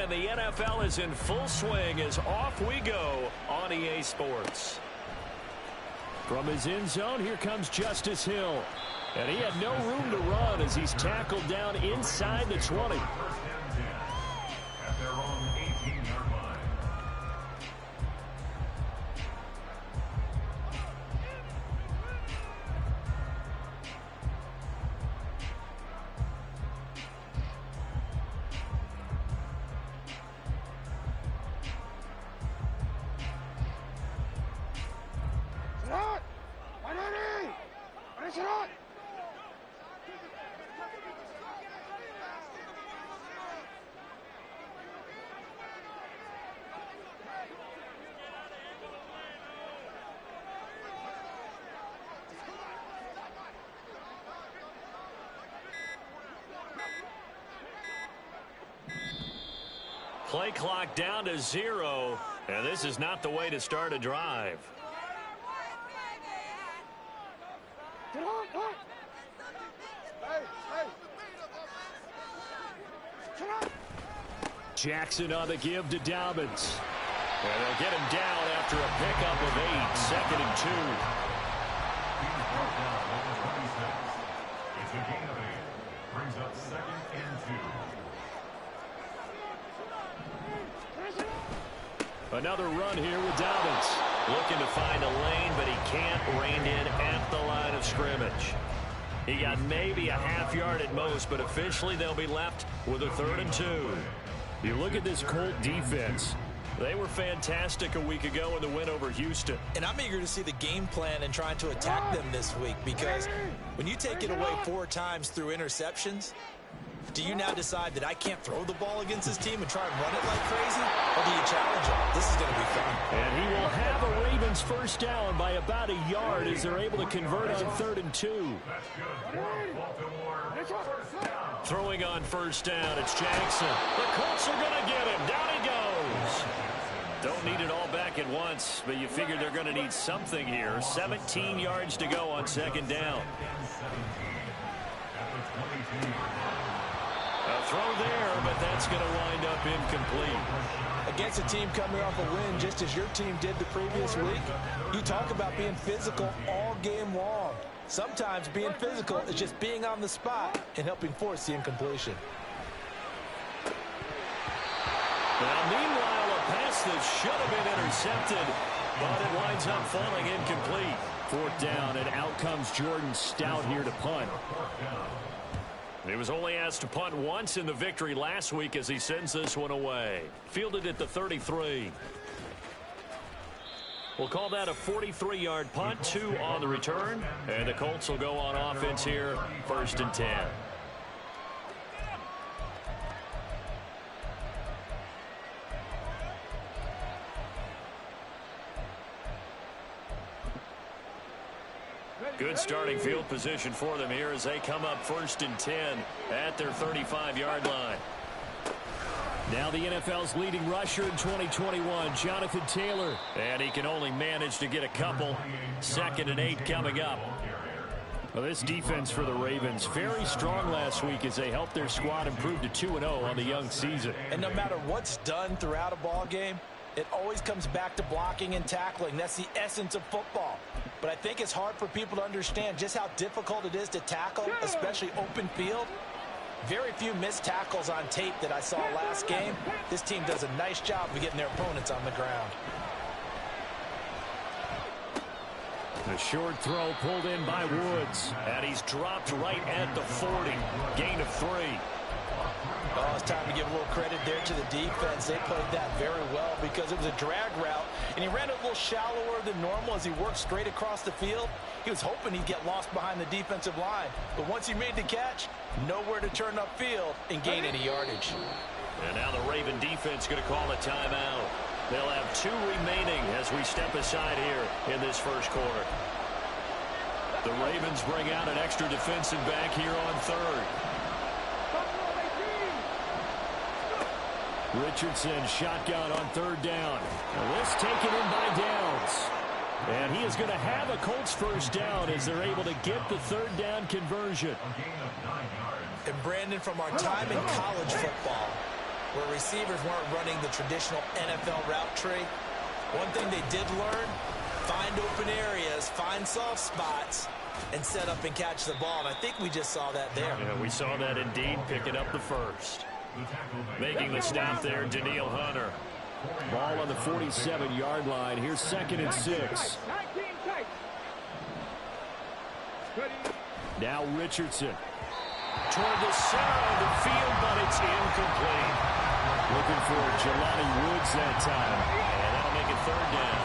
and the NFL is in full swing as off we go on EA Sports. From his end zone, here comes Justice Hill. And he had no room to run as he's tackled down inside the 20. Play clock down to 0, and this is not the way to start a drive. Jackson on the give to Dobbins. And they'll get him down after a pickup of 8, 2nd and 2. It's a gain of 8. Brings up 2nd and 2. Another run here with Dobbins. Looking to find a lane, but he can't rein in at the line of scrimmage. He got maybe a half yard at most, but officially they'll be left with a 3rd and 2. You look at this Colt defense. They were fantastic a week ago in the win over Houston. And I'm eager to see the game plan and trying to attack them this week, because when you take it away 4 times through interceptions, do you now decide that I can't throw the ball against this team and try and run it like crazy? Or do you challenge them? This is going to be fun. And he will have a Ravens first down by about a yard as they're able to convert on 3rd and 2. Throwing on first down, it's Jackson. The Colts are going to get him. Down he goes. Don't need it all back at once, but you figure they're going to need something here. 17 yards to go on 2nd down. A throw there, but that's going to wind up incomplete. Against a team coming off a win just as your team did the previous week, you talk about being physical all game long. Sometimes being physical is just being on the spot and helping force the incompletion. Now, meanwhile, a pass that should have been intercepted, but it winds up falling incomplete. 4th down, and out comes Jordan Stout here to punt. He was only asked to punt once in the victory last week as he sends this one away. Fielded at the 33. We'll call that a 43-yard punt, 2 on the return. And the Colts will go on offense here, 1st and 10. Good starting field position for them here as they come up 1st and 10 at their 35-yard line. Now the NFL's leading rusher in 2021, Jonathan Taylor. And he can only manage to get a couple. 2nd and 8 coming up. Well, this defense for the Ravens, very strong last week as they helped their squad improve to 2-0 on the young season. And no matter what's done throughout a ball game, it always comes back to blocking and tackling. That's the essence of football. But I think it's hard for people to understand just how difficult it is to tackle, especially open field. Very few missed tackles on tape that I saw last game. This team does a nice job of getting their opponents on the ground. The short throw pulled in by Woods. And he's dropped right at the 40. Gain of 3. Oh, it's time to give a little credit there to the defense. They played that very well because it was a drag route, and he ran a little shallower than normal as he worked straight across the field. He was hoping he'd get lost behind the defensive line, but once he made the catch, nowhere to turn upfield and gain any yardage. And now the Raven defense going to call a timeout. They'll have 2 remaining as we step aside here in this first quarter. The Ravens bring out an extra defensive back here on 3rd. Richardson shotgun on 3rd down. And this taken in by Downs. And he is going to have a Colts first down as they're able to get the 3rd down conversion. And Brandon, from our time in college football, where receivers weren't running the traditional NFL route tree. One thing they did learn, find open areas, find soft spots, and set up and catch the ball. And I think we just saw that there. Yeah, we saw that indeed, picking up the first. Making the stop there, Danielle Hunter. Ball on the 47-yard line. Here's 2nd and 6. Now Richardson. Toward the center of the field, but it's incomplete. Looking for Jelani Woods that time. And that'll make it 3rd down.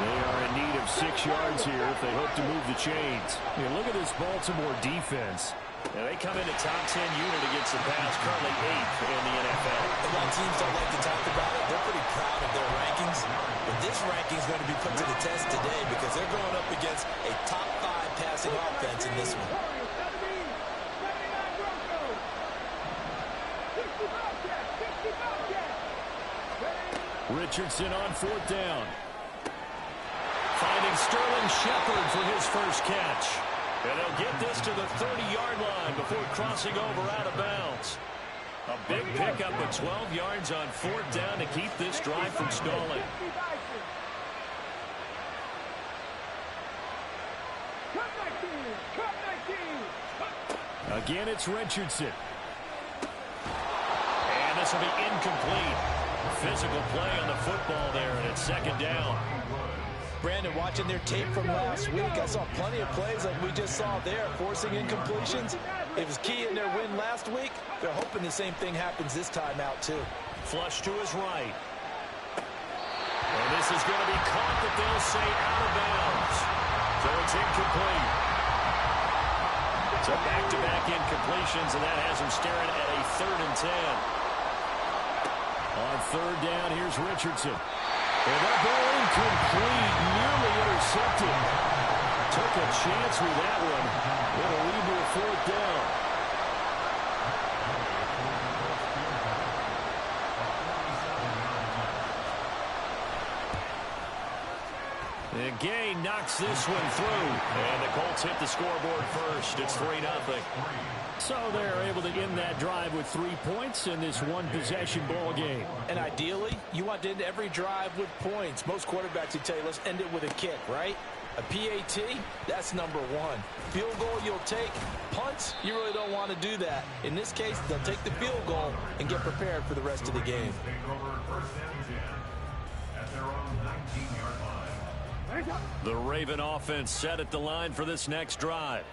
They are in need of 6 yards here if they hope to move the chains. Yeah, look at this Baltimore defense. Yeah, they come into top 10 unit against the pass, currently 8th in the NFL. And while teams don't like to talk about it, they're pretty proud of their rankings. But this ranking is going to be put to the test today because they're going up against a top 5 passing offense in this one. Richardson on 4th down. Finding Sterling Shepard for his first catch. And they'll get this to the 30-yard line before crossing over out of bounds. A big pickup of 12 yards on 4th down to keep this drive from stalling. Again, it's Richardson. And this will be incomplete. Physical play on the football there, and it's 2nd down. Brandon, watching their tape from last week, I saw plenty of plays like we just saw there, forcing incompletions. It was key in their win last week. They're hoping the same thing happens this time out, too. Flush to his right. And this is going to be caught, but they'll say out of bounds. So it's incomplete. So back-to-back incompletions, and that has him staring at a 3rd and 10. On 3rd down, here's Richardson. And that ball incomplete, nearly intercepted. Took a chance with that one. It'll lead to a 4th down. And Gay knocks this one through. And the Colts hit the scoreboard first. It's 3-0. So they're able to end that drive with 3 points in this one-possession ball game. And ideally, you want to end every drive with points. Most quarterbacks would tell you, let's end it with a kick, right? A PAT, that's number 1. Field goal you'll take. Punts, you really don't want to do that. In this case, they'll take the field goal and get prepared for the rest of the game. The Raven offense set at the line for this next drive.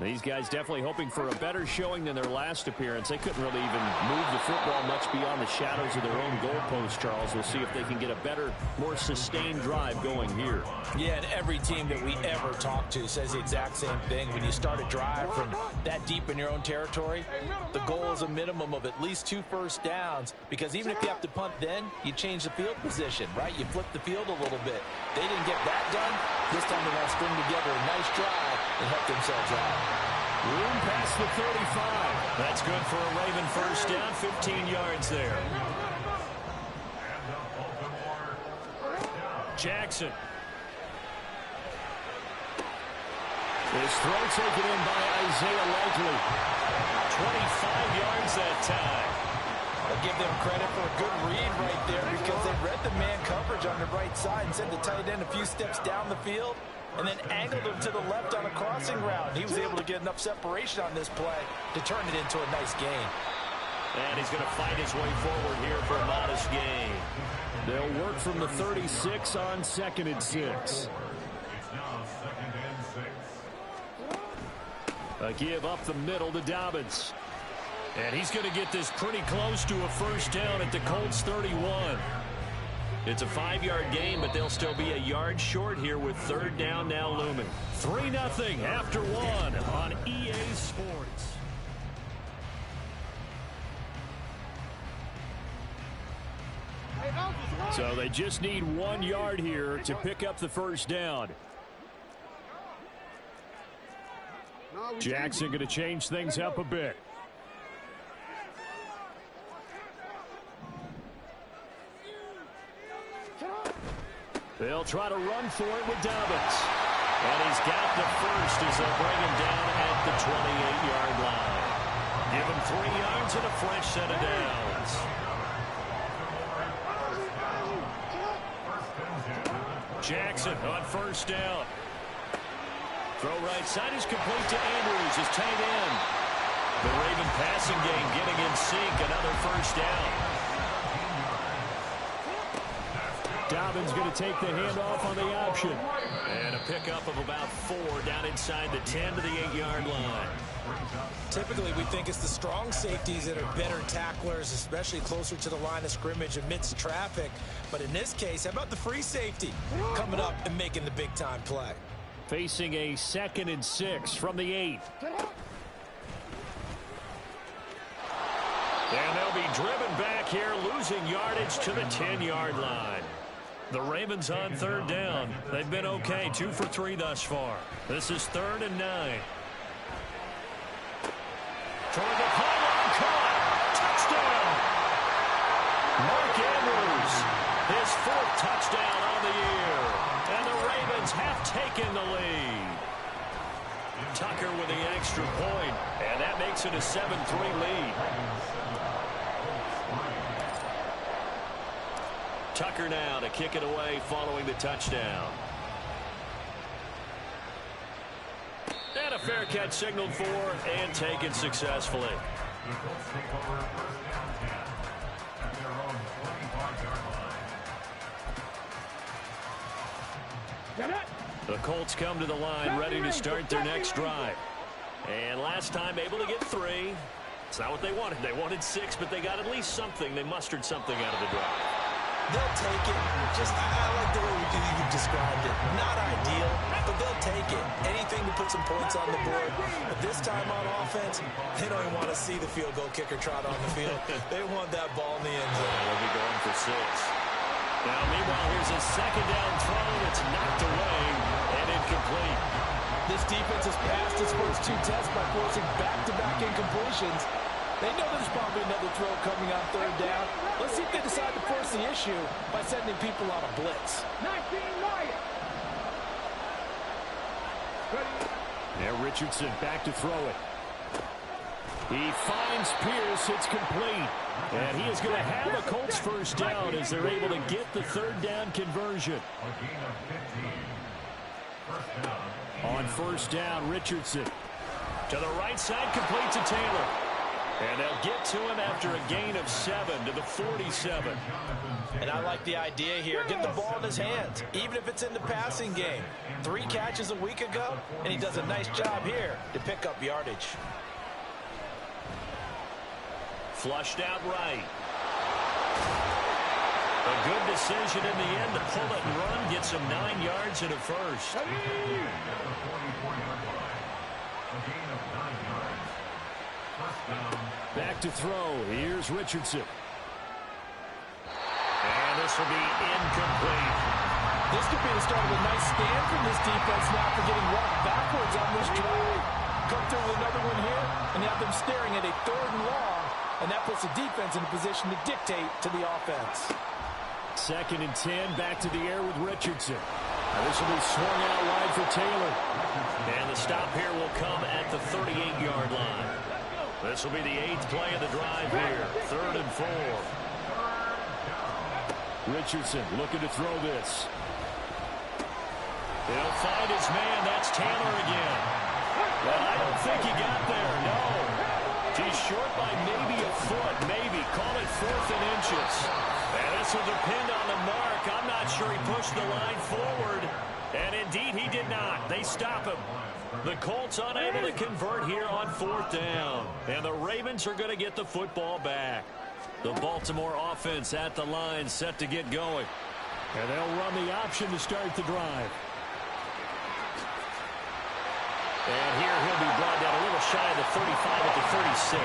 These guys definitely hoping for a better showing than their last appearance. They couldn't really even move the football much beyond the shadows of their own goalpost, Charles. We'll see if they can get a better, more sustained drive going here. Yeah, and every team that we ever talk to says the exact same thing. When you start a drive from that deep in your own territory, the goal is a minimum of at least 2 first downs, because even if you have to punt then, you change the field position, right? You flip the field a little bit. They didn't get that done. This time they're going to string together a nice drive and help themselves out. Room past the 35. That's good for a Raven first down, 15 yards there. Jackson. This throw taken in by Isaiah Likely. 25 yards that time. I'll give them credit for a good read right there, because they read the man coverage on the right side and sent the tight end a few steps down the field and then angled him to the left on a crossing route. He was able to get enough separation on this play to turn it into a nice gain. And he's going to fight his way forward here for a modest gain. They'll work from the 36 on 2nd and 6. It's now 2nd and 6. A give up the middle to Dobbins. And he's going to get this pretty close to a first down at the Colts 31. It's a 5-yard gain, but they'll still be a yard short here with 3rd down now looming. 3-0 after 1 on EA Sports. So they just need 1 yard here to pick up the first down. Jackson going to change things up a bit. They'll try to run for it with Dobbins. And he's got the first as they'll bring him down at the 28-yard line. Give him 3 yards and a fresh set of downs. Jackson on first down. Throw right side is complete to Andrews, his tight end. The Raven passing game getting in sync, another first down. Dobbins going to take the handoff on the option. And a pickup of about 4 down inside the 10 to the 8-yard line. Typically, we think it's the strong safeties that are better tacklers, especially closer to the line of scrimmage amidst traffic. But in this case, how about the free safety coming up and making the big-time play? Facing a 2nd and 6 from the 8. And they'll be driven back here, losing yardage to the 10-yard line. The Ravens on 3rd down. They've been okay, 2 for 3 thus far. This is 3rd and 9. Toward the pylon, caught. Touchdown. Mark Andrews, his 4th touchdown on the year. And the Ravens have taken the lead. Tucker with the extra point, and that makes it a 7-3 lead. Tucker now to kick it away following the touchdown. And a fair catch signaled for and taken successfully. The Colts take over 1st down 10 at their own 25-yard line. The Colts come to the line ready to start their next drive. And last time able to get 3. It's not what they wanted. They wanted 6, but they got at least something. They mustered something out of the drive. They'll take it. I like the way you described it. Not ideal, but they'll take it. Anything to put some points on the board. But this time on offense, they don't even want to see the field goal kicker trot on the field. They want that ball in the end zone. They'll be going for 6. Now, meanwhile, here's a 2nd down throw. It's knocked away and incomplete. This defense has passed its first 2 tests by forcing back-to-back incompletions. They know there's probably another throw coming on 3rd down. Let's see if they decide to force the issue by sending people on a blitz. Now Richardson back to throw it. He finds Pierce. It's complete. And he is going to have a Colts first down as they're able to get the 3rd down conversion. On first down, Richardson. To the right side, complete to Taylor. And they'll get to him after a gain of 7 to the 47. And I like the idea here. Get the ball in his hands, even if it's in the passing game. 3 catches a week ago, and he does a nice job here to pick up yardage. Flushed out right. A good decision in the end to pull it and run. Gets him 9 yards and a first. Back to throw. Here's Richardson. And this will be incomplete. This could be the start of a nice stand from this defense now for getting walked backwards on this drive. Come through with another one here, and you have them staring at a 3rd and long, and that puts the defense in a position to dictate to the offense. 2nd and 10, back to the air with Richardson. Now this will be swung out wide for Taylor. And the stop here will come at the 38-yard line. This will be the 8th play of the drive here. 3rd and 4. Richardson looking to throw this. He'll find his man. That's Taylor again. Well, I don't think he got there, no. He's short by maybe a foot, maybe. Call it 4th and inches. And this will depend on the mark. I'm not sure he pushed the line forward. And indeed, he did not. They stop him. The Colts unable to convert here on 4th down. And the Ravens are going to get the football back. The Baltimore offense at the line set to get going. And they'll run the option to start the drive. And here he'll be brought down a little shy of the 35 at the 36.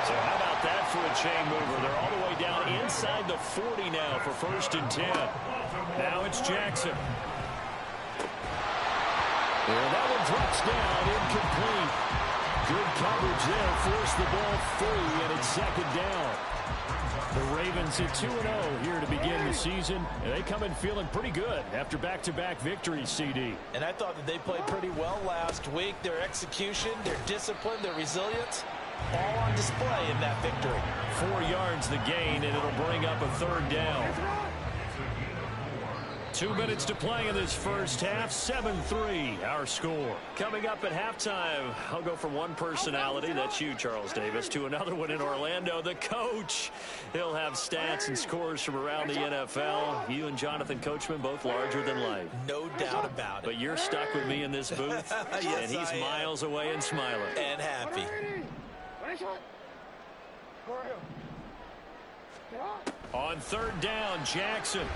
So how about that for a chain mover? They're all the way down inside the 40 now for 1st and 10. Now it's Jackson. And that one drops down, incomplete. Good coverage there, forced the ball free, and it's 2nd down. The Ravens at 2-0 here to begin the season, and they come in feeling pretty good after back-to-back victories, CD. And I thought that they played pretty well last week. Their execution, their discipline, their resilience, all on display in that victory. 4 yards the gain, and it'll bring up a third down. 2 minutes to play in this first half. 7-3 our score. Coming up at halftime, I'll go from one personality, that's you, Charles Davis, to another one in Orlando, the coach. He'll have stats and scores from around the NFL. You and Jonathan Coachman both larger than life. No doubt about it. But you're stuck with me in this booth, Yes, and he's miles away and smiling. And happy. On third down, Jackson.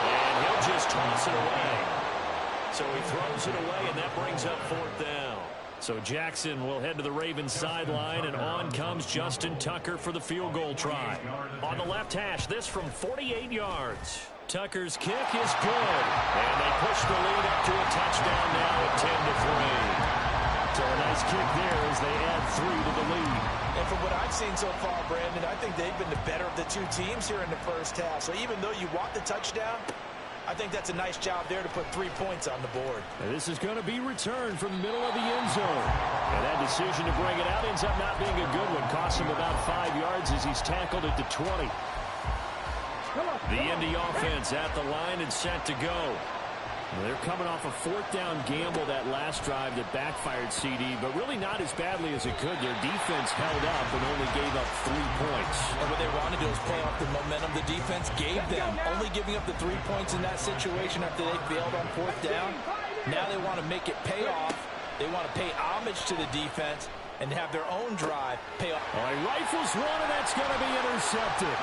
And he'll just toss it away. So he throws it away, and that brings up fourth down. So Jackson will head to the Ravens sideline, and on comes Justin Tucker for the field goal try. On the left hash, this from 48 yards. Tucker's kick is good, and they push the lead up to a touchdown now at 10-3. So a nice kick there as they add 3 to the lead. And from what I've seen so far, Brandon, I think they've been the better of the two teams here in the first half. So even though you want the touchdown, I think that's a nice job there to put 3 points on the board. And this is going to be returned from the middle of the end zone. And that decision to bring it out ends up not being a good one. Costs him about 5 yards as he's tackled at the 20. The Indy offense at the line and set to go. They're coming off a fourth down gamble that last drive that backfired CD, but really not as badly as it could. Their defense held up and only gave up 3 points. And what they want to do is play off the momentum the defense gave them. Only giving up the 3 points in that situation after they failed on fourth down. Now they want to make it pay off. They want to pay homage to the defense and have their own drive pay off. All right, rifles one, and that's going to be intercepted.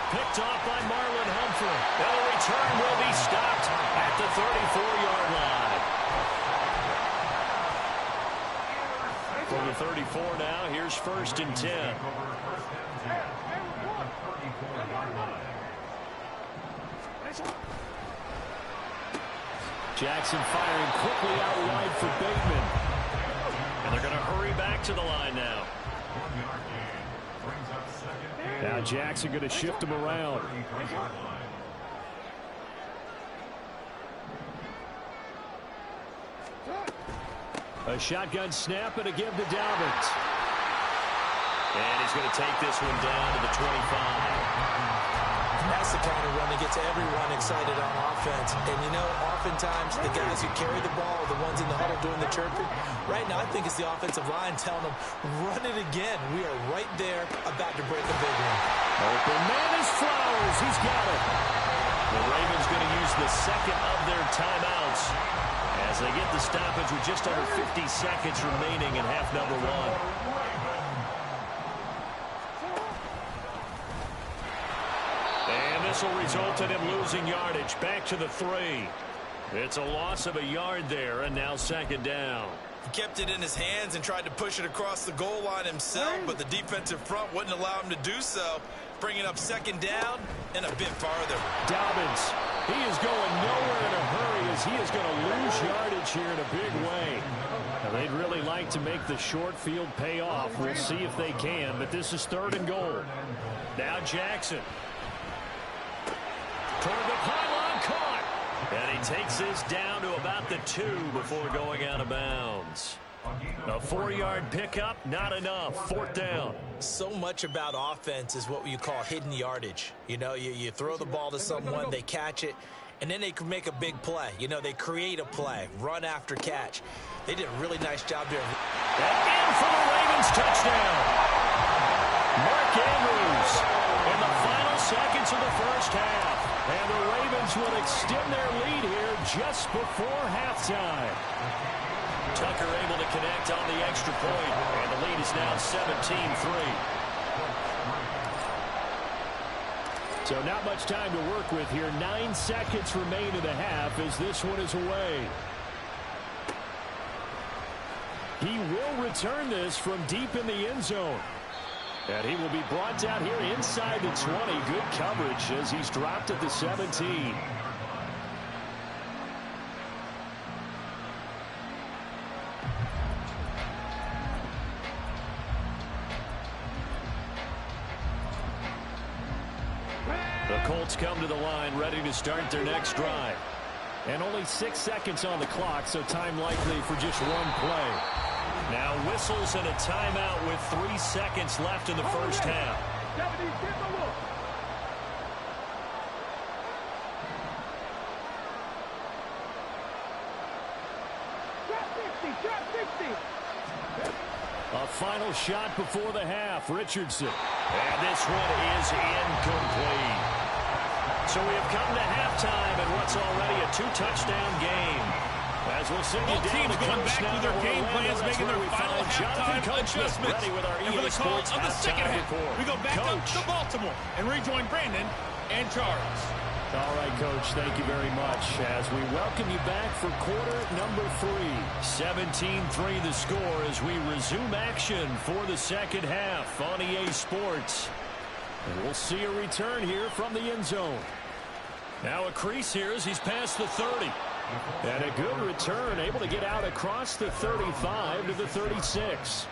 Picked off by Marlon Humphrey. And the return will be stopped at the 34-yard line. From the 34 now, here's 1st and 10. Jackson firing quickly out wide for Bateman. And they're going to hurry back to the line now. Now Jackson going to shift him around. A shotgun snap and a give to Dobbins. And he's going to take this one down to the 25. That's the kind of run that gets everyone excited on offense. And, you know, oftentimes the guys who carry the ball are the ones in the huddle doing the chirping. Right now, I think it's the offensive line telling them, run it again. We are right there about to break a big one. Open man is Flowers. He's got it. The Ravens going to use the second of their timeouts as they get the stoppage with just under 50 seconds remaining in half number 1. This will result in him losing yardage. Back to the 3. It's a loss of a yard there, and now 2nd down. He kept it in his hands and tried to push it across the goal line himself, but the defensive front wouldn't allow him to do so, bringing up 2nd down and a bit farther. Dobbins, he is going nowhere in a hurry as he is going to lose yardage here in a big way. Now, they'd really like to make the short field pay off. We'll see if they can, but this is 3rd and goal. Now Jackson. Toward the pylon, caught. And he takes this down to about the 2 before going out of bounds. A 4-yard pickup, not enough. 4th down. So much about offense is what you call hidden yardage. You know, you throw the ball to someone, they catch it, and then they can make a big play. You know, they create a play, run after catch. They did a really nice job there. And in for the Ravens touchdown. Mark Andrews in the final seconds of the first half. And the Ravens will extend their lead here just before halftime. Tucker able to connect on the extra point, and the lead is now 17-3. So not much time to work with here. 9 seconds remain in the half as this one is away. He will return this from deep in the end zone. And he will be brought down here inside the 20. Good coverage as he's dropped at the 17. The Colts come to the line ready to start their next drive. And only 6 seconds on the clock, so time likely for just one play. Now whistles and a timeout with 3 seconds left in the first half. A final shot before the half. Richardson. And this one is incomplete. So we have come to halftime in what's already a 2-touchdown game. As we'll send you down to going back to their game plans, making their final halftime adjustments. Ready with our and for the call of the second half, report. we go back up to Baltimore and rejoin Brandon and Charles. All right, Coach, thank you very much as we welcome you back for quarter number 3. 17-3 the score as we resume action for the second half on EA Sports. And we'll see a return here from the end zone. Now a crease here as he's past the 30. And a good return, able to get out across the 35 to the 36.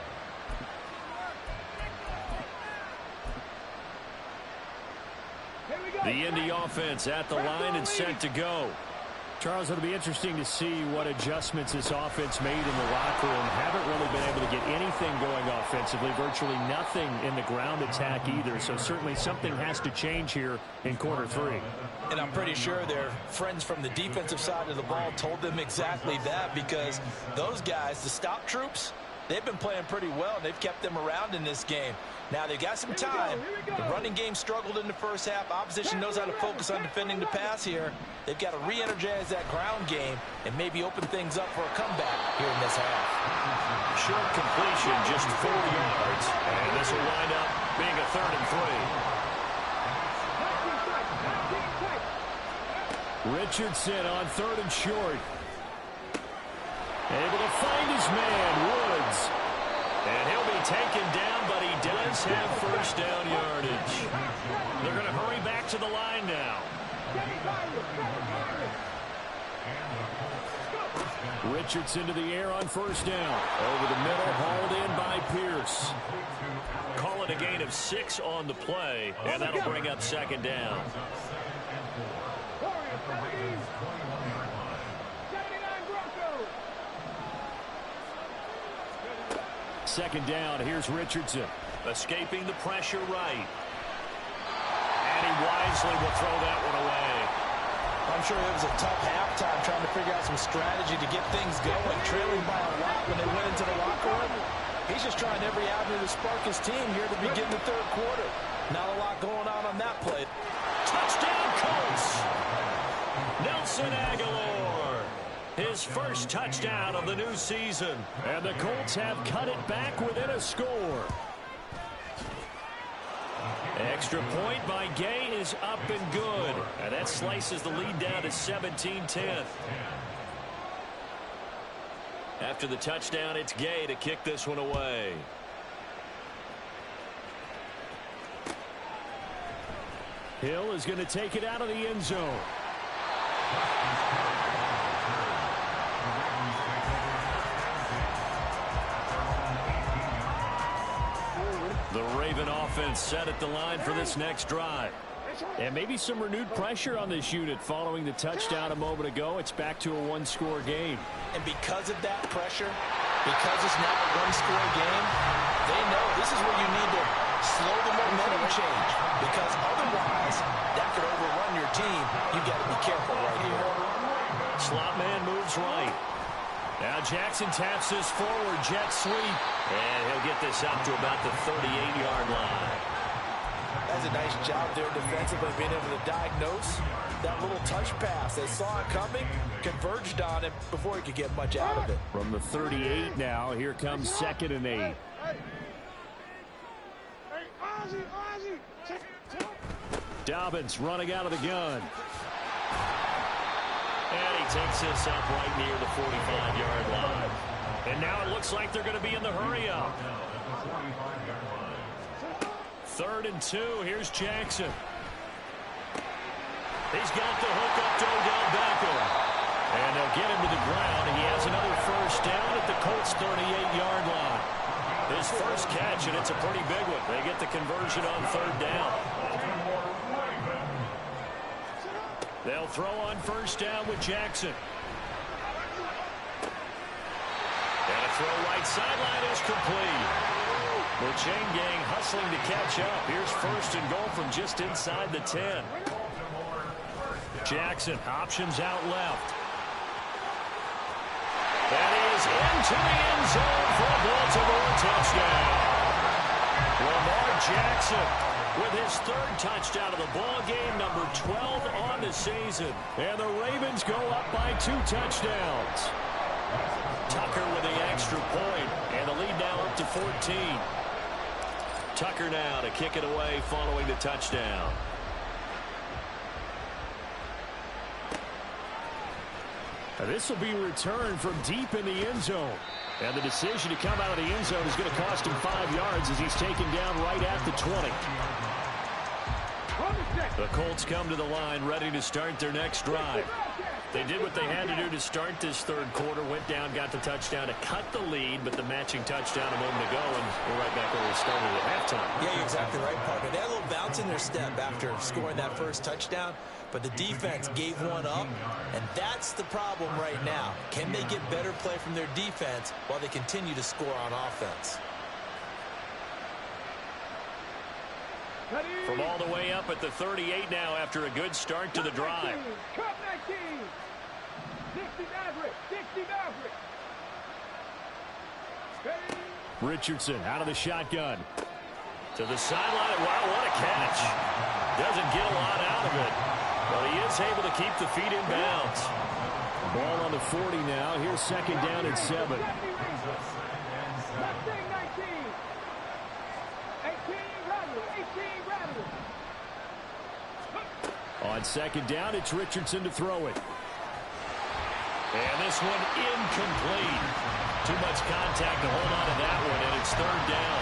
The Indy offense at the line and set to go. Charles, it'll be interesting to see what adjustments this offense made in the locker room. Haven't really been able to get anything going offensively. Virtually nothing in the ground attack either. So certainly something has to change here in quarter 3. And I'm pretty sure their friends from the defensive side of the ball told them exactly that, because those guys, the stop troops, they've been playing pretty well. They've kept them around in this game. Now they've got some time. The running game struggled in the first half. Opposition knows how to focus on defending the pass here. They've got to re-energize that ground game and maybe open things up for a comeback here in this half. Short completion, just 4 yards. And this will wind up being a 3rd and 3. Richardson on 3rd and short. Able to find his man, Woods. And he'll be taken down, but he does have first down yardage. They're going to hurry back to the line now. Richardson to the air on first down. Over the middle, hauled in by Pierce. Call it a gain of 6 on the play, and that'll bring up 2nd down. Second down, here's Richardson. Escaping the pressure right. And he wisely will throw that one away. I'm sure it was a tough halftime trying to figure out some strategy to get things going. Trailing by a lot when they went into the locker room. He's just trying every avenue to spark his team here to begin the 3rd quarter. Not a lot going on that play. Touchdown, Colts! Nelson Aguilar. His first touchdown of the new season. And the Colts have cut it back within a score. Extra point by Gay is up and good. And that slices the lead down to 17-10. After the touchdown, it's Gay to kick this one away. Hill is going to take it out of the end zone. The Raven offense set at the line for this next drive. And maybe some renewed pressure on this unit following the touchdown a moment ago. It's back to a 1-score game. And because of that pressure, because it's now a 1-score game, they know this is where you need to slow the momentum change. Because otherwise, that could overrun your team. You've got to be careful right here. Slot man moves right. Now Jackson taps this forward jet sweep. And he'll get this out to about the 38-yard line. That's a nice job there defensively, being able to diagnose that little touch pass. They saw it coming, converged on it before he could get much out of it. From the 38 now, here comes 2nd and 8. Dobbins running out of the gun. And he takes this up right near the 45-yard line. And now it looks like they're going to be in the hurry-up. 3rd and 2. Here's Jackson. He's got the hook up to Odell Beckham. And they'll get him to the ground. He has another first down at the Colts' 38-yard line. His first catch, and it's a pretty big one. They get the conversion on 3rd down. They'll throw on first down with Jackson. And a throw right sideline is complete. The chain gang hustling to catch up. Here's first and goal from just inside the 10. Jackson options out left. That is into the end zone for a Baltimore touchdown. Lamar Jackson with his third touchdown of the ball game, number 12 on the season. And the Ravens go up by 2 touchdowns. Tucker with the extra point, and the lead now up to 14. Tucker now to kick it away following the touchdown. Now this will be returned from deep in the end zone. And the decision to come out of the end zone is going to cost him 5 yards as he's taken down right at the 20. The Colts come to the line ready to start their next drive. They did what they had to do to start this third quarter, went down, got the touchdown to cut the lead, but the matching touchdown a moment ago, and we're right back where we started at halftime. Yeah, you're exactly right, Parker. They had a little bounce in their step after scoring that first touchdown, but the defense gave one up, and that's the problem right now. Can they get better play from their defense while they continue to score on offense? From all the way up at the 38 now after a good start to the drive. Richardson out of the shotgun. To the sideline. Wow, what a catch. Doesn't get a lot out of it. But he is able to keep the feet in bounds. Ball on the 40 now. Here's second down at 7. On second down, it's Richardson to throw it. And this one incomplete. Too much contact to hold on to that one, and it's third down.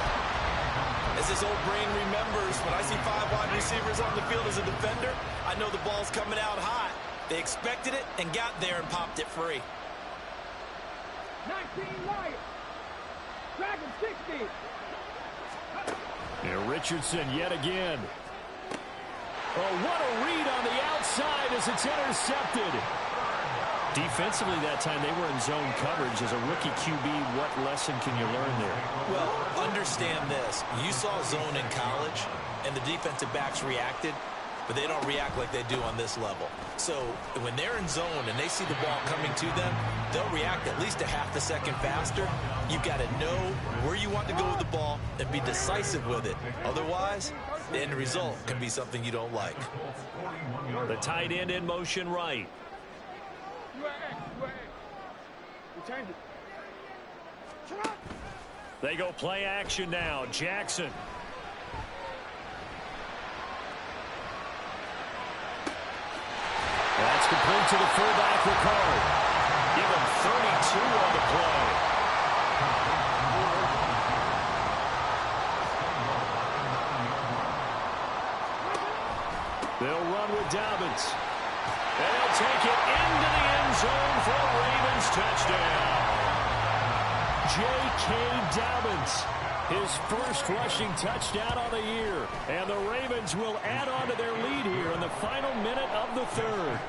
As this old brain remembers, when I see 5 wide receivers on the field as a defender, I know the ball's coming out hot. They expected it and got there and popped it free. 19 Lions. Dragon 60. And Richardson yet again. Oh, what a read on the outside as it's intercepted. Defensively that time, they were in zone coverage. As a rookie QB, what lesson can you learn there? Well, understand this. You saw zone in college, and the defensive backs reacted, but they don't react like they do on this level. So when they're in zone and they see the ball coming to them, they'll react at least a half a second faster. You've got to know where you want to go with the ball and be decisive with it. Otherwise, the end result can be something you don't like. The tight end in motion right. They go play action now. Jackson. That's complete to the fullback, Ricard. Give him 32 on the play. They'll run with Dobbins. And they'll take it into the end zone for a Ravens touchdown. J.K. Dobbins, his first rushing touchdown on the year. And the Ravens will add on to their lead here in the final minute of the third.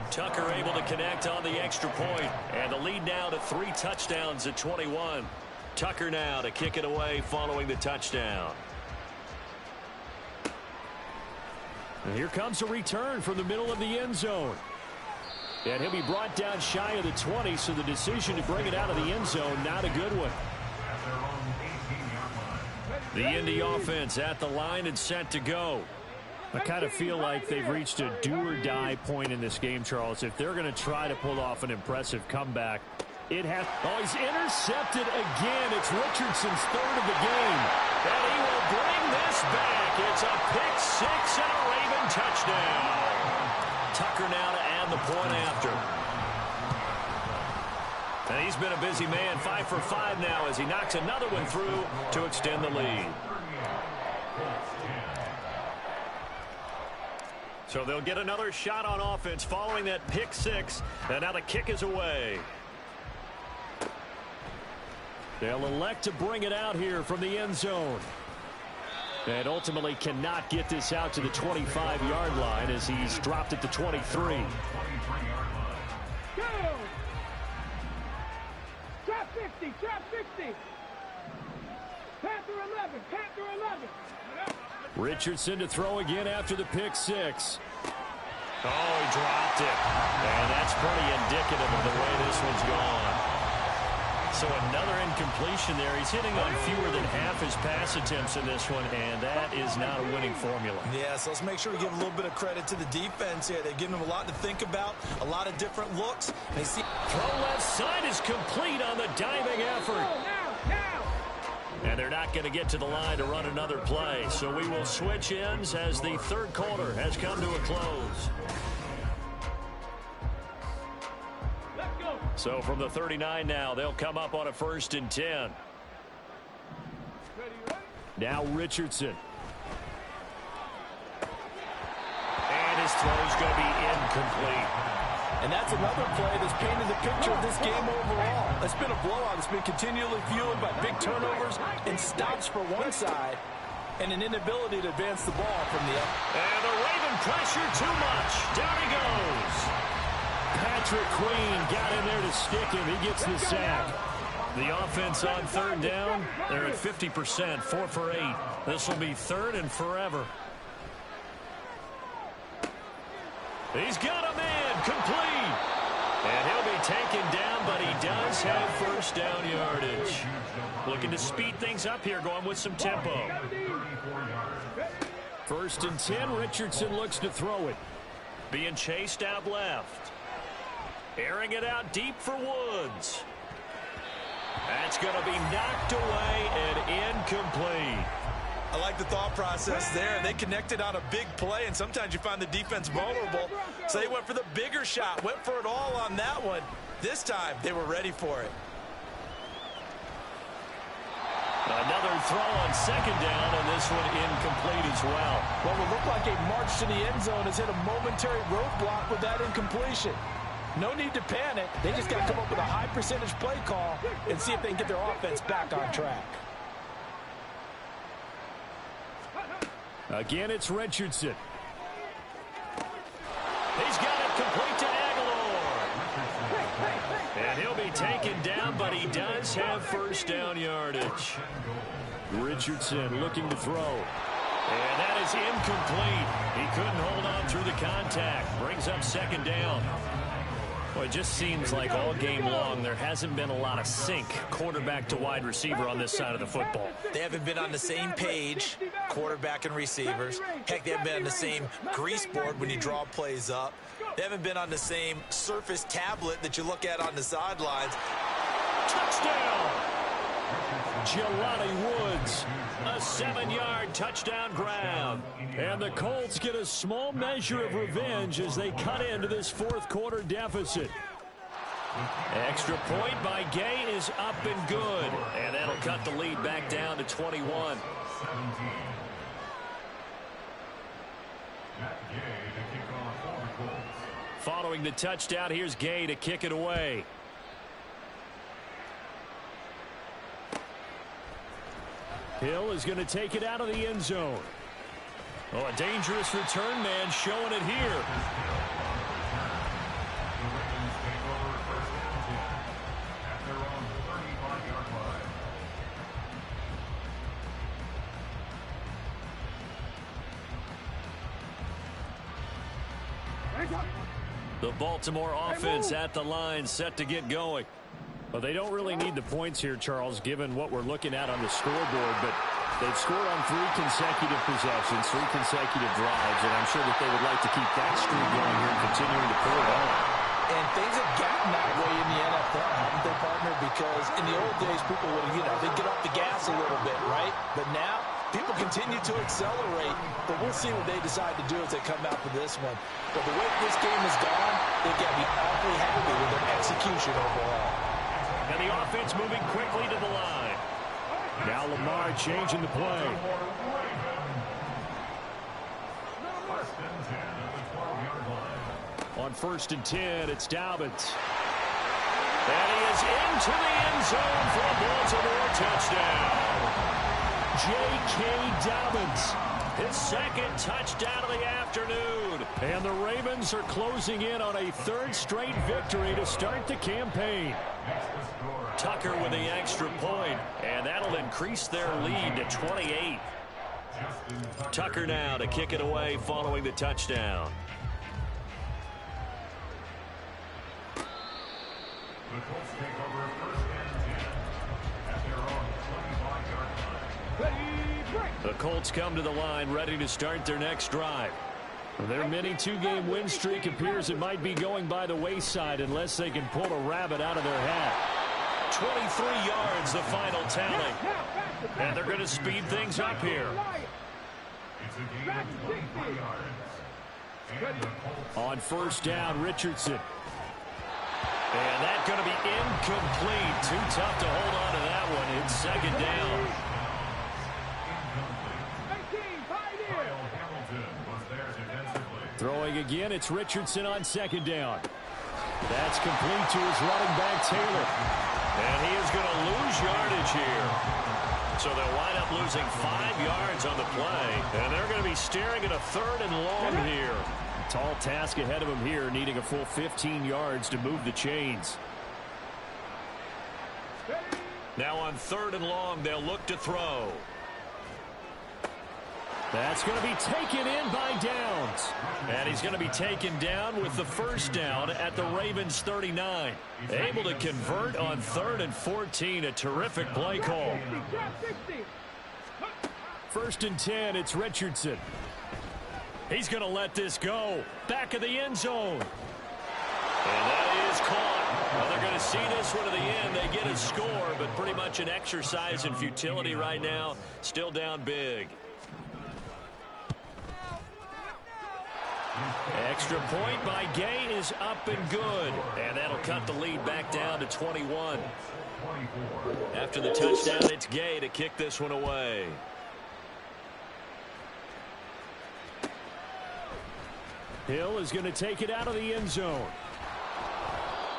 Tucker able to connect on the extra point. And the lead now to 3 touchdowns at 21. Tucker now to kick it away following the touchdown. And here comes a return from the middle of the end zone. And he'll be brought down shy of the 20, so the decision to bring it out of the end zone, not a good one. The Indy offense at the line and set to go. I kind of feel like they've reached a do-or-die point in this game, Charles. If they're going to try to pull off an impressive comeback, it has... Oh, he's intercepted again. It's Richardson's third of the game. And he will bring this back. It's a pick 6 and a Raven touchdown. Tucker now to add the point after. And he's been a busy man, 5 for 5 now as he knocks another one through to extend the lead. So they'll get another shot on offense following that pick 6. And now the kick is away. They'll elect to bring it out here from the end zone. And ultimately cannot get this out to the 25-yard line as he's dropped at the 23. Go! Trap 50, trap 50. Panther 11, Panther 11. Richardson to throw again after the pick six. Oh, he dropped it. And that's pretty indicative of the way this one's gone. So another incompletion there. He's hitting on fewer than half his pass attempts in this one, and that is not a winning formula. Yeah, so let's make sure we give a little bit of credit to the defense here. They've given him a lot to think about, a lot of different looks. They see throw left side is complete on the diving effort. And they're not going to get to the line to run another play. So we will switch ends as the third quarter has come to a close. So from the 39 now, they'll come up on a 1st and 10. Now Richardson. And his throw's going to be incomplete. And that's another play that's painted the picture of this game overall. It's been a blowout. It's been continually fueled by big turnovers and stops for one side and an inability to advance the ball from the other. And the Raven pressure too much. Down he goes. Patrick Queen got in there to stick him. He gets the sack. The offense on 3rd down. They're at 50%, 4 for 8. This will be 3rd and forever. He's got him in, complete. And he'll be taken down, but he does have 1st down yardage. Looking to speed things up here, going with some tempo. 1st and 10, Richardson looks to throw it. Being chased out left. Airing it out deep for Woods. That's going to be knocked away and incomplete. I like the thought process there. They connected on a big play, and sometimes you find the defense vulnerable. So they went for the bigger shot, went for it all on that one. This time, they were ready for it. Another throw on 2nd down, and this one incomplete as well. What will look like a march to the end zone has hit a momentary roadblock with that incompletion. No need to panic. They just got to come up with a high percentage play call and see if they can get their offense back on track. Again, it's Richardson. He's got it complete to Aguilar. And he'll be taken down, but he does have 1st down yardage. Richardson looking to throw. And that is incomplete. He couldn't hold on through the contact. Brings up 2nd down. Well, it just seems like all game long there hasn't been a lot of sync quarterback to wide receiver on this side of the football. They haven't been on the same page, quarterback and receivers. Heck, they haven't been on the same grease board when you draw plays up. They haven't been on the same surface tablet that you look at on the sidelines. Touchdown! Jelani Woods, a 7-yard touchdown grab. And the Colts get a small measure of revenge as they cut into this 4th quarter deficit. Extra point by Gay is up and good. And that'll cut the lead back down to 21. Following the touchdown, here's Gay to kick it away. Hill is going to take it out of the end zone. Oh, a dangerous return man showing it here. The Baltimore offense at the line, set to get going. Well, they don't really need the points here, Charles, given what we're looking at on the scoreboard, but they've scored on 3 consecutive possessions, 3 consecutive drives, and I'm sure that they would like to keep that streak going here and continuing to pull it on. And things have gotten that way in the NFL, haven't they, partner? Because in the old days, people would, they'd get off the gas a little bit, right? But now, people continue to accelerate, but we'll see what they decide to do as they come out for this one. But the way this game has gone, they've got to be awfully happy with their execution overall. And the offense moving quickly to the line. Now Lamar changing the play. On 1st and 10, it's Dobbins. And he is into the end zone for a Baltimore touchdown. J.K. Dobbins. His second touchdown of the afternoon. And the Ravens are closing in on a third straight victory to start the campaign. Tucker with the extra point, and that'll increase their lead to 28. Tucker now to kick it away following the touchdown. The Colts take over first and 10 at their own 25-yard line. The Colts come to the line ready to start their next drive. Their mini two-game win streak appears it might be going by the wayside unless they can pull a rabbit out of their hat. 23 yards the final tally. And they're going to speed things up here. It's a gain of 25 yards. And the Colts On first down, Richardson. And that's going to be incomplete. Too tough to hold on to that one. It's second down. Kyle Hamilton was there defensively. Throwing again, it's Richardson on second down. That's complete to his running back, Taylor. And he is going to lose yardage here. So they'll wind up losing 5 yards on the play. And they're going to be staring at a third and long here. Tall task ahead of him here, needing a full 15 yards to move the chains. Now on third and long, they'll look to throw. That's going to be taken in by Downs. And he's going to be taken down with the first down at the Ravens 39. Able to convert on third and 14. A terrific play call. First and 10, it's Richardson. He's going to let this go. Back of the end zone. And that is caught. Well, they're going to see this one to the end. They get a score, but pretty much an exercise in futility right now. Still down big. Extra point by Gay is up and good. And that'll cut the lead back down to 21. After the touchdown, it's Gay to kick this one away. Hill is going to take it out of the end zone.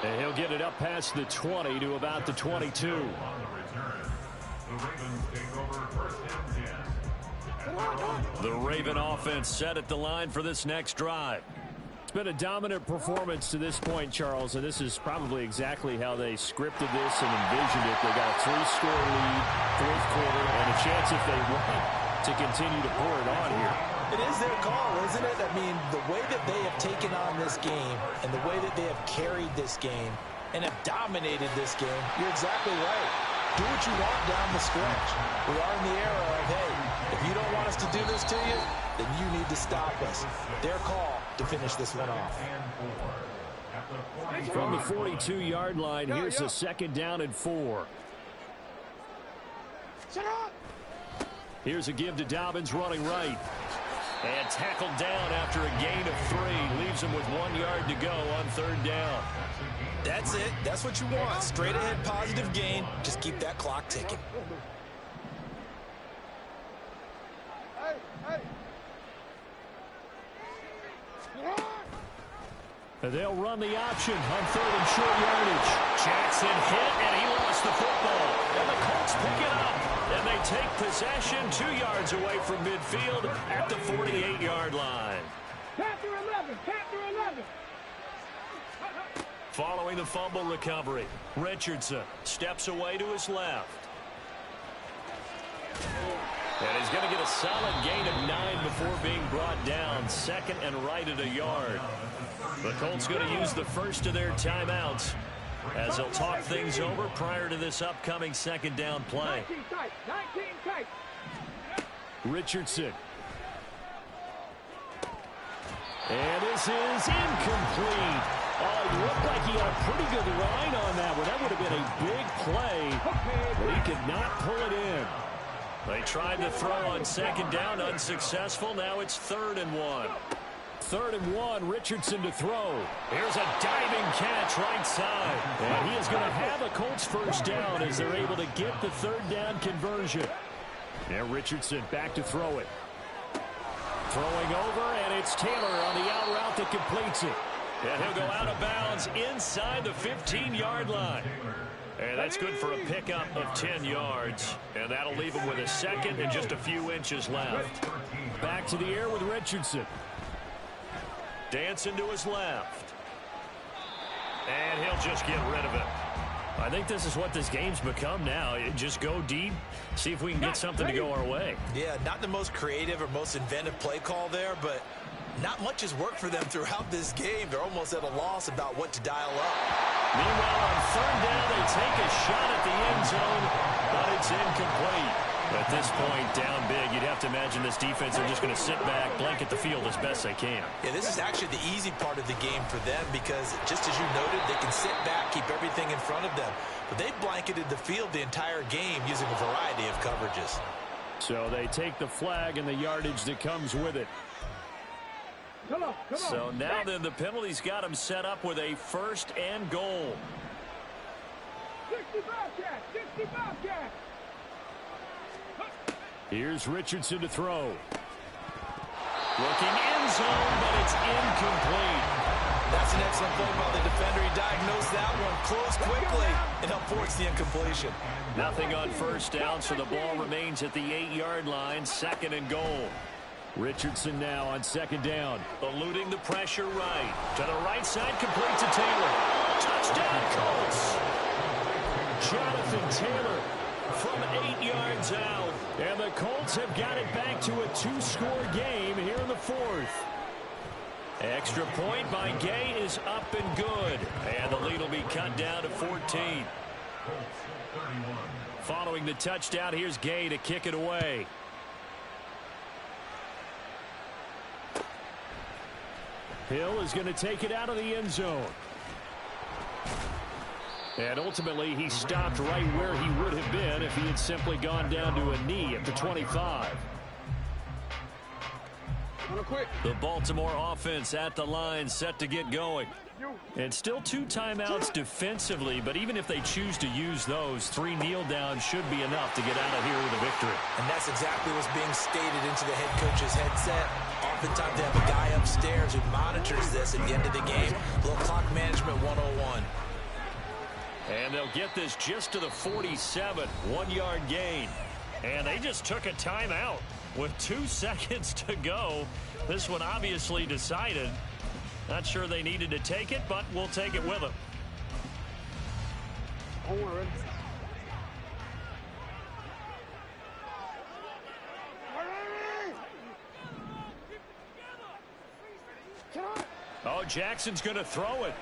And he'll get it up past the 20 to about the 22. On the return, the Ravens take over first and 10. The Raven offense set at the line for this next drive. It's been a dominant performance to this point, Charles, and this is probably exactly how they scripted this and envisioned it. They got a 3-score lead, fourth quarter, and a chance if they want to continue to pour it on here. It is their call, isn't it? I mean, the way that they have taken on this game and the way that they have carried this game and have dominated this game, you're exactly right. Do what you want down the stretch. We are in the era of, hey, if you don't want us to do this to you, then you need to stop us. Their call to finish this one off. From the 42-yard line, here's a second down and 4. Here's a give to Dobbins running right. And tackled down after a gain of 3. Leaves him with 1 yard to go on third down. That's it. That's what you want. Straight ahead positive gain. Just keep that clock ticking. They'll run the option on third and short yardage. Jackson hit, and he lost the football. And the Colts pick it up. And they take possession 2 yards away from midfield at the 48-yard line. Panther 11, Panther 11. Following the fumble recovery, Richardson steps away to his left. And he's going to get a solid gain of 9 before being brought down. Second and right at a yard. The Colts going to use the first of their timeouts as they'll talk things over prior to this upcoming second down play. 19 tight. Richardson. And this is incomplete. Oh, he looked like he had a pretty good line on that one. That would have been a big play, but he could not pull it in. They tried to throw on second down, unsuccessful. Now it's 3rd and 1. 3rd and 1, Richardson to throw. Here's a diving catch right side. And he is going to have a Colts first down as they're able to get the third down conversion. Now Richardson back to throw it. Throwing over, and it's Taylor on the out route that completes it. And he'll go out of bounds inside the 15-yard line. And that's good for a pickup of 10 yards. And that'll leave him with a second and just a few inches left. Back to the air with Richardson. Dancing to his left. And he'll just get rid of it. I think this is what this game's become now. Just go deep, see if we can get something to go our way. Yeah, not the most creative or most inventive play call there, but not much has worked for them throughout this game. They're almost at a loss about what to dial up. Meanwhile, on third down, they take a shot at the end zone, but it's incomplete. At this point, down big, you'd have to imagine this defense are just going to sit back, blanket the field as best they can. Yeah, this is actually the easy part of the game for them because, just as you noted, they can sit back, keep everything in front of them. But they've blanketed the field the entire game using a variety of coverages. So they take the flag and the yardage that comes with it. Come on. So now then, the penalty's got him set up with a 1st and goal. 65 catch. Here's Richardson to throw. Looking end zone, but it's incomplete. That's an excellent play by the defender. He diagnosed that one close quickly and helped force the incompletion. Nothing on 1st down, so the ball remains at the 8-yard line, 2nd and goal. Richardson now on 2nd down. Eluding the pressure right. To the right side, complete to Taylor. Touchdown, Colts. Jonathan Taylor from 8 yards out. And the Colts have got it back to a 2-score game here in the 4th. Extra point by Gay is up and good. And the lead will be cut down to 14. Following the touchdown, here's Gay to kick it away. Hill is going to take it out of the end zone. And ultimately, he stopped right where he would have been if he had simply gone down to a knee at the 25. The Baltimore offense at the line, set to get going. And still 2 timeouts defensively, but even if they choose to use those, 3 kneel downs should be enough to get out of here with a victory. And that's exactly what's being stated into the head coach's headset. Oftentimes they have a guy upstairs who monitors this at the end of the game. A little clock management 101. And they'll get this just to the 47, 1-yard gain. And they just took a timeout with 2 seconds to go. This one obviously decided. Not sure they needed to take it, but we'll take it with them. Oh, Jackson's going to throw it.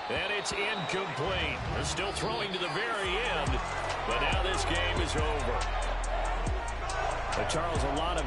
And it's incomplete. They're still throwing to the very end, but now this game is over. But Charles, a lot of